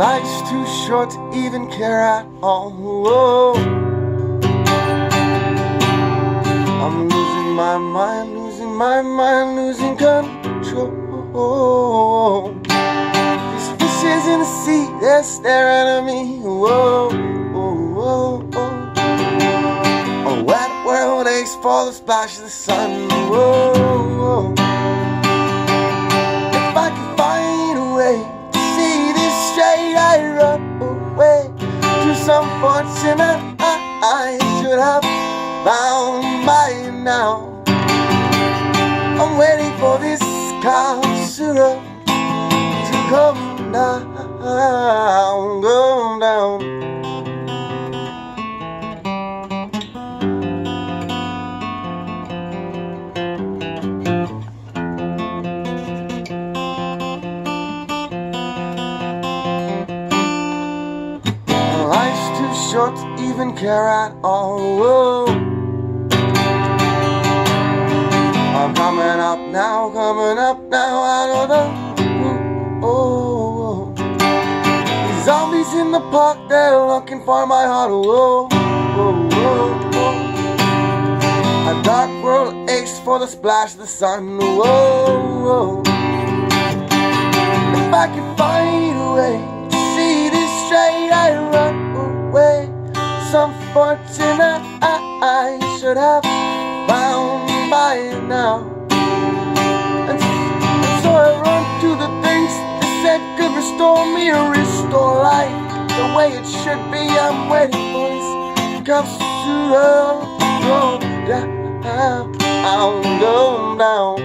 Life's too short to even care at all. Whoa. I'm losing my mind, losing my mind, losing control. These fishes in the sea, they're staring at me. Whoa, whoa, whoa, whoa. A wet world aches for the splash of the sun. Whoa, whoa. If I could find a way to see this straight, I'd run away to some fortune that I should have found by now. I'm waiting for this Katsura to come down, go down. Life's too short to even care at all. Whoa. I'm coming up now, out of the These zombies in the park, they're looking for my heart. Whoa, whoa, whoa, whoa. A dark world aches for the splash of the sun. Whoa, whoa. If I could find a way to see this straight, I'd run away. Some fortune that I should have found by now. And so I run to the things that said could restore me or restore life the way it should be. I'm waiting for this Katsura to go down, go down.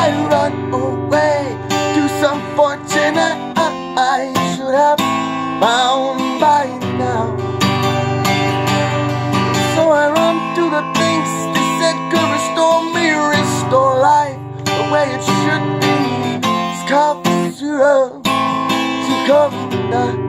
I'd run away to some fortune that I should have found by now. So I run to the things they said could restore me, restore life the way it should be. It's Katsura to come down.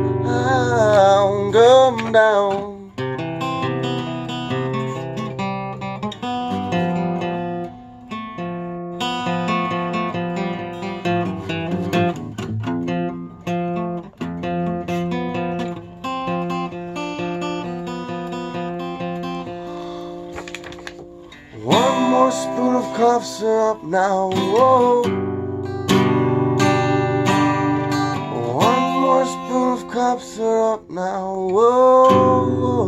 One more spoon of cough syrup now, whoa. One more spoon of cough syrup now, whoa.